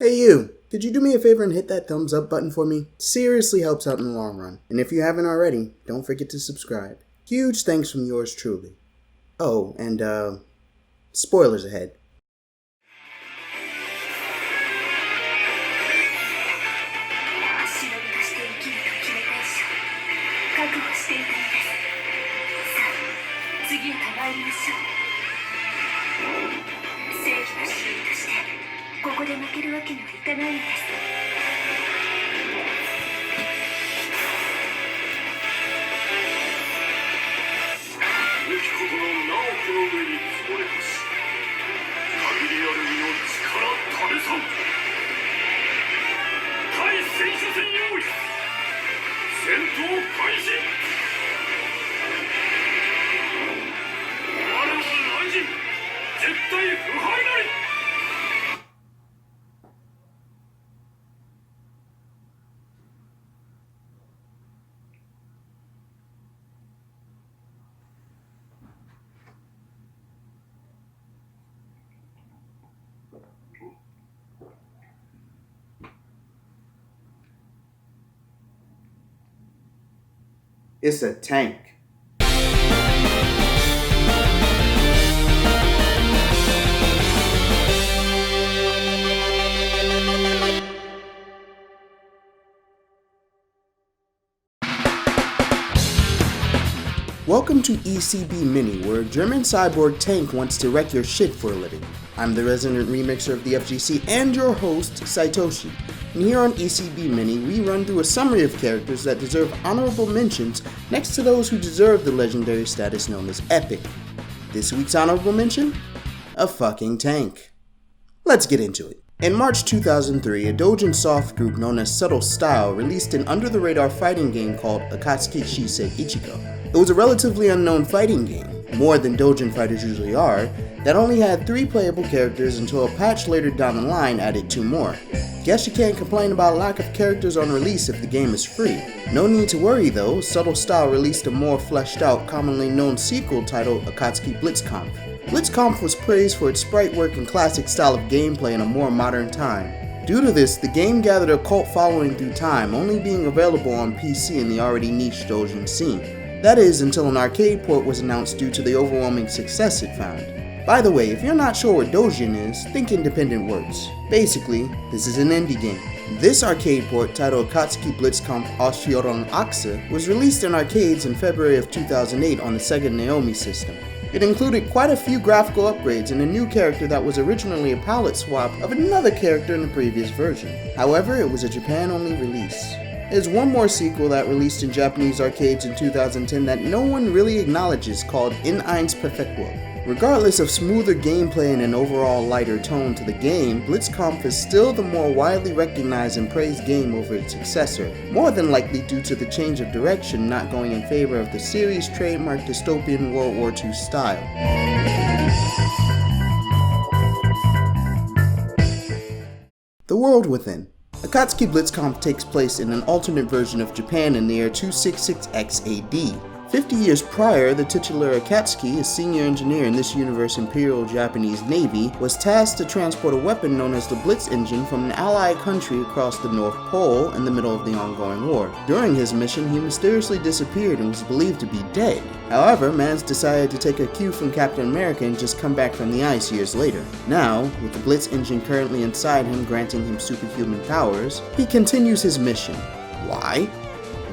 Hey you, could you do me a favor and hit that thumbs up button for me? Seriously helps out in the long run. And if you haven't already, don't forget to subscribe. Huge thanks from yours truly. Oh, and spoilers ahead. It's a tank. Welcome to ECB Mini, where a German cyborg tank wants to wreck your shit for a living. I'm the resident remixer of the FGC and your host, Saitoshi. And here on ECB Mini, we run through a summary of characters that deserve honorable mentions next to those who deserve the legendary status known as epic. This week's honorable mention? A fucking tank. Let's get into it. In March 2003, a doujin soft group known as Subtle Style released an under-the-radar fighting game called Akatsuki Ichigo. It was a relatively unknown fighting game, more than doujin fighters usually are, that only had 3 playable characters until a patch later down the line added 2 more. Guess you can't complain about a lack of characters on release if the game is free. No need to worry though, Subtle Style released a more fleshed out, commonly known sequel titled Akatsuki Blitzkampf. Blitzkampf was praised for its sprite work and classic style of gameplay in a more modern time. Due to this, the game gathered a cult following through time, only being available on PC in the already niche doujin scene. That is, until an arcade port was announced due to the overwhelming success it found. By the way, if you're not sure what doujin is, think independent works. Basically, this is an indie game. This arcade port, titled Akatsuki Blitzkampf Ausführung Achse, was released in arcades in February of 2008 on the Sega Naomi system. It included quite a few graphical upgrades and a new character that was originally a palette swap of another character in the previous version. However, it was a Japan-only release. There's one more sequel that released in Japanese arcades in 2010 that no one really acknowledges, called In Eins Perfectwo. Regardless of smoother gameplay and an overall lighter tone to the game, Blitzkampf is still the more widely recognized and praised game over its successor, more than likely due to the change of direction not going in favor of the series' trademark dystopian World War II style. The World Within. Akatsuki Blitzkampf takes place in an alternate version of Japan in the year 266X AD. 50 years prior, the titular Akatsuki, a senior engineer in this universe Imperial Japanese Navy, was tasked to transport a weapon known as the Blitz engine from an allied country across the North Pole in the middle of the ongoing war. During his mission, he mysteriously disappeared and was believed to be dead. However, Mans decided to take a cue from Captain America and just come back from the ice years later. Now, with the Blitz engine currently inside him granting him superhuman powers, he continues his mission. Why?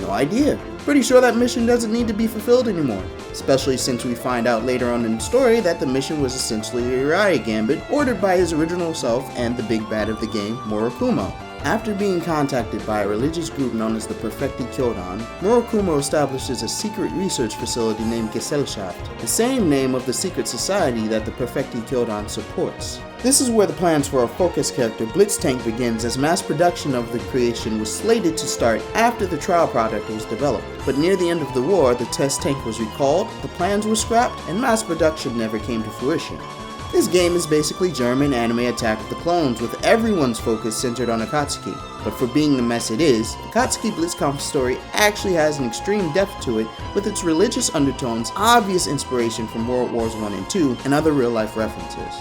No idea. Pretty sure that mission doesn't need to be fulfilled anymore, especially since we find out later on in the story that the mission was essentially a riot gambit ordered by his original self and the big bad of the game, Murakumo. After being contacted by a religious group known as the Perfecti Kyodan, Murakumo establishes a secret research facility named Gesellschaft, the same name of the secret society that the Perfecti Kyodan supports. This is where the plans for our focus character Blitztank begins, as mass production of the creation was slated to start after the trial product was developed. But near the end of the war, the test tank was recalled, the plans were scrapped, and mass production never came to fruition. This game is basically German anime Attack of the Clones, with everyone's focus centered on Akatsuki. But for being the mess it is, Akatsuki Blitzkampf's story actually has an extreme depth to it, with its religious undertones, obvious inspiration from World Wars I and II, and other real-life references.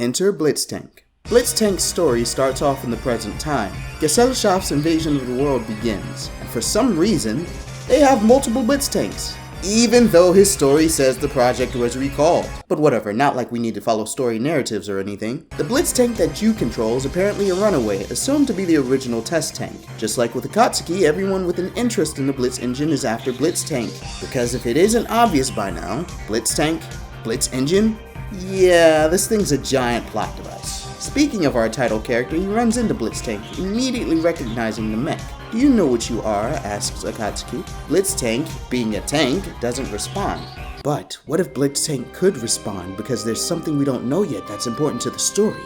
Enter Blitztank. Blitztank's story starts off in the present time. Gesellschaft's invasion of the world begins, and for some reason, they have multiple Blitztanks. Even though his story says the project was recalled. But whatever, not like we need to follow story narratives or anything. The Blitztank that you control is apparently a runaway, assumed to be the original test tank. Just like with Akatsuki, everyone with an interest in the Blitz engine is after Blitztank. Because if it isn't obvious by now, Blitztank, Blitz engine? Yeah, this thing's a giant plot device. Speaking of our title character, he runs into Blitztank, immediately recognizing the mech. "Do you know what you are?" asks Akatsuki. Blitztank, being a tank, doesn't respond. But what if Blitztank could respond because there's something we don't know yet that's important to the story?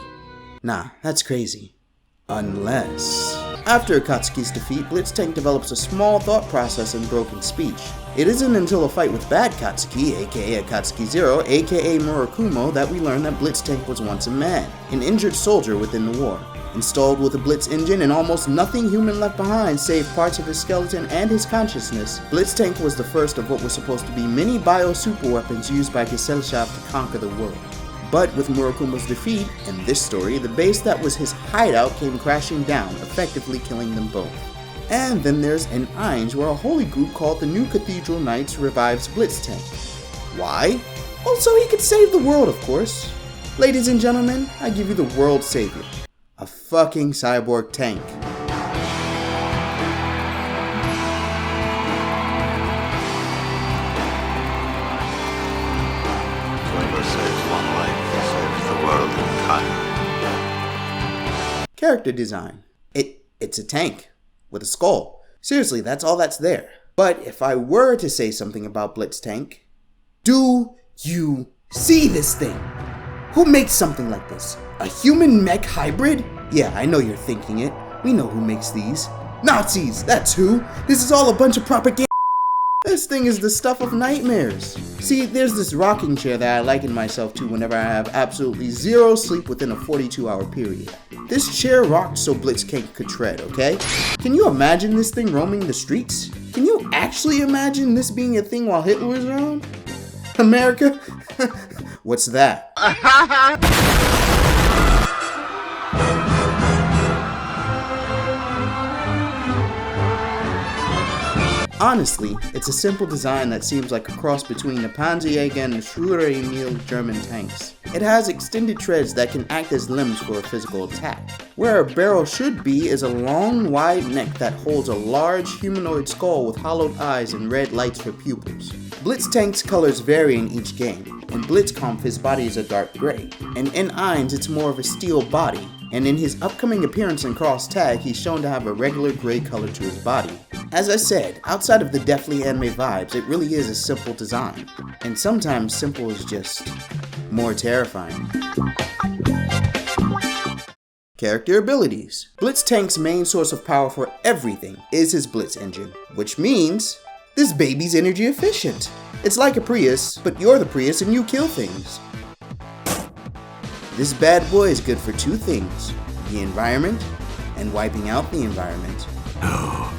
Nah, that's crazy. Unless... After Akatsuki's defeat, Blitztank develops a small thought process and broken speech. It isn't until a fight with Bad Katsuki, aka Akatsuki Zero, aka Murakumo, that we learn that Blitztank was once a man, an injured soldier within the war. Installed with a Blitz engine and almost nothing human left behind save parts of his skeleton and his consciousness, Blitztank was the first of what were supposed to be many bio-superweapons used by Gesellschaft to conquer the world. But with Murakumo's defeat, in this story, the base that was his hideout came crashing down, effectively killing them both. And then there's an Ainge where a holy group called the New Cathedral Knights revives Blitztank. Why? Well, so he could save the world, of course. Ladies and gentlemen, I give you the world savior. A fucking cyborg tank. Whoever saves one life saves the world entire. Character design. It's a tank with a skull. Seriously, that's all that's there. But if I were to say something about Blitztank, do you see this thing? Who makes something like this? A human mech hybrid? Yeah, I know you're thinking it. We know who makes these. Nazis, that's who. This is all a bunch of propaganda. This thing is the stuff of nightmares. See, there's this rocking chair that I liken myself to whenever I have absolutely zero sleep within a 42-hour period. This chair rocked so Blitztank could tread, okay? Can you imagine this thing roaming the streets? Can you actually imagine this being a thing while Hitler was around? America? What's that? Honestly, it's a simple design that seems like a cross between the Panzerjäger and the Schröder Emil German tanks. It has extended treads that can act as limbs for a physical attack. Where a barrel should be is a long, wide neck that holds a large humanoid skull with hollowed eyes and red lights for pupils. Blitztank's colors vary in each game. In Blitzkampf, his body is a dark gray, and in Ainz, it's more of a steel body. And in his upcoming appearance in Cross Tag, he's shown to have a regular gray color to his body. As I said, outside of the deathly anime vibes, it really is a simple design. And sometimes simple is just more terrifying. Character abilities. Blitztank's main source of power for everything is his Blitz engine, which means this baby's energy efficient. It's like a Prius, but you're the Prius and you kill things. This bad boy is good for two things, the environment and wiping out the environment. Oh,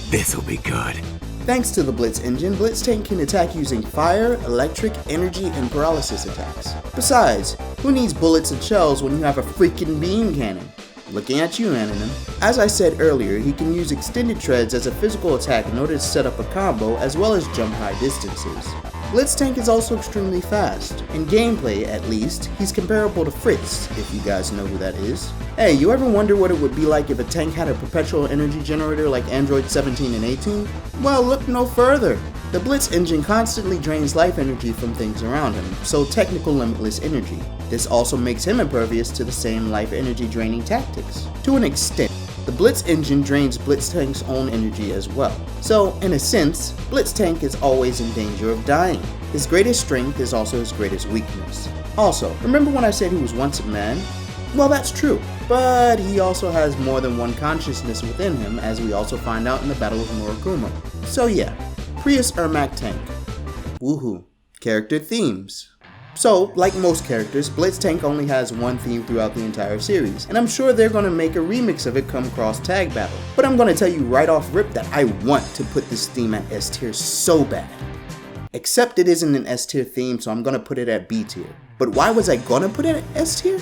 this'll be good. Thanks to the Blitz engine, Blitztank can attack using fire, electric, energy, and paralysis attacks. Besides, who needs bullets and shells when you have a freaking beam cannon? Looking at you, Anonym. As I said earlier, he can use extended treads as a physical attack in order to set up a combo as well as jump high distances. Blitztank is also extremely fast. In gameplay, at least, he's comparable to Fritz, if you guys know who that is. Hey, you ever wonder what it would be like if a tank had a perpetual energy generator like Android 17 and 18? Well, look no further. The Blitz engine constantly drains life energy from things around him, so technical limitless energy. This also makes him impervious to the same life energy draining tactics. To an extent, the Blitz engine drains Blitztank's own energy as well. So, in a sense, Blitztank is always in danger of dying. His greatest strength is also his greatest weakness. Also, remember when I said he was once a man? Well, that's true, but he also has more than one consciousness within him, as we also find out in the Battle of Murakumo. So yeah, Prius Ermac tank. Woohoo. Character themes. So, like most characters, Blitztank only has one theme throughout the entire series, and I'm sure they're gonna make a remix of it come Cross Tag Battle. But I'm gonna tell you right off rip that I want to put this theme at S tier so bad. Except it isn't an S tier theme, so I'm gonna put it at B tier. But why was I gonna put it at S tier?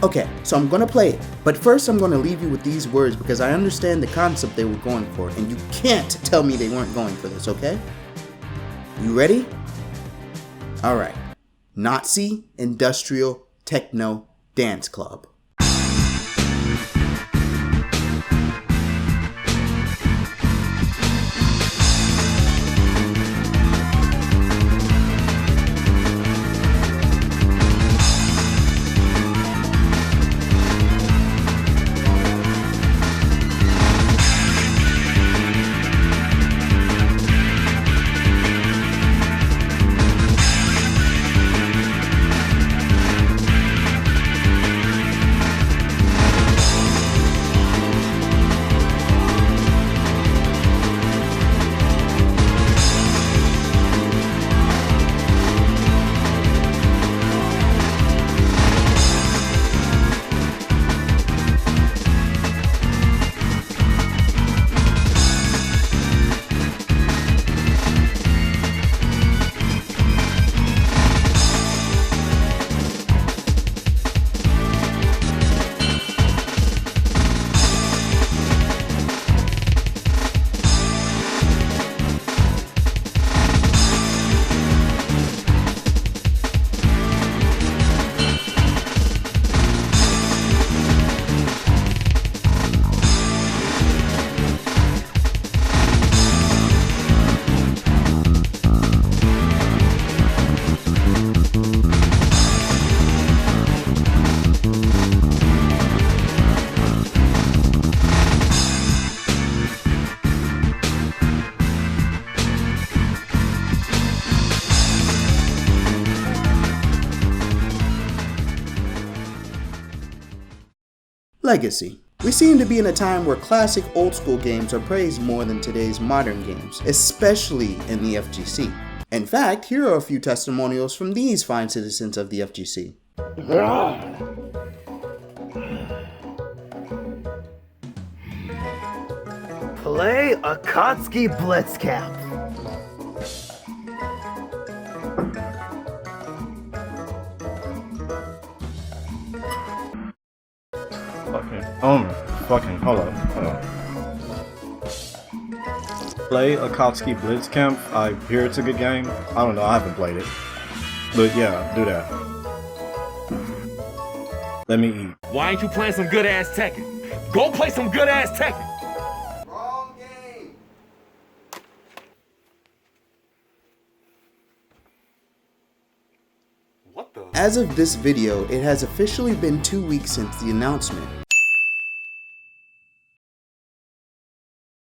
Okay, so I'm gonna play it, but first I'm gonna leave you with these words because I understand the concept they were going for, and you can't tell me they weren't going for this, okay? You ready? Alright. Nazi Industrial Techno Dance Club. Legacy. We seem to be in a time where classic old school games are praised more than today's modern games, especially in the FGC. In fact, here are a few testimonials from these fine citizens of the FGC. Play Akatsuki Blitzkampf. Hold up. Play Akatsuki Blitzkampf. I hear it's a good game. I don't know, I haven't played it. But yeah, do that. Let me eat. Why ain't you playing some good ass Tekken? Go play some good ass Tekken! Wrong game. What the? As of this video, it has officially been 2 weeks since the announcement.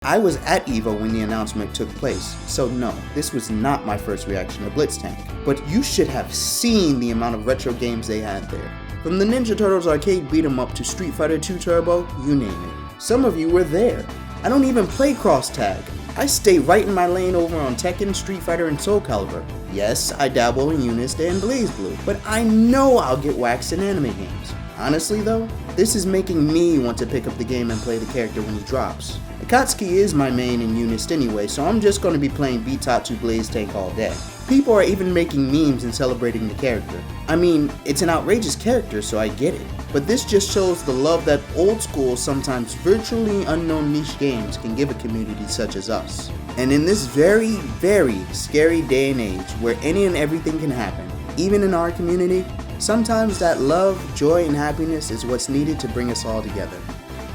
I was at EVO when the announcement took place, so no, this was not my first reaction to Blitztank. But you should have seen the amount of retro games they had there. From the Ninja Turtles arcade beat 'em up to Street Fighter 2 Turbo, you name it. Some of you were there. I don't even play cross tag. I stay right in my lane over on Tekken, Street Fighter, and Soul Calibur. Yes, I dabble in Unist and BlazBlue, but I know I'll get waxed in anime games. Honestly though, this is making me want to pick up the game and play the character when he drops. Akatsuki is my main in Unist anyway, so I'm just going to be playing Bitatsu Blitztank all day. People are even making memes and celebrating the character. I mean, it's an outrageous character, so I get it. But this just shows the love that old school, sometimes virtually unknown niche games can give a community such as us. And in this very, very scary day and age where any and everything can happen, even in our community, sometimes that love, joy, and happiness is what's needed to bring us all together.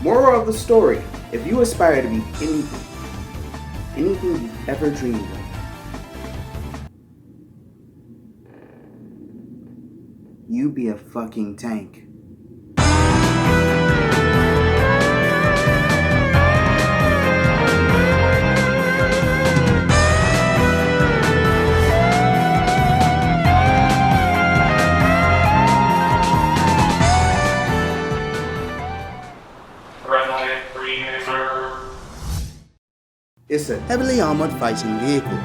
Moral of the story, if you aspire to be anything you've ever dreamed of, you be a fucking tank. It's a heavily armored fighting vehicle.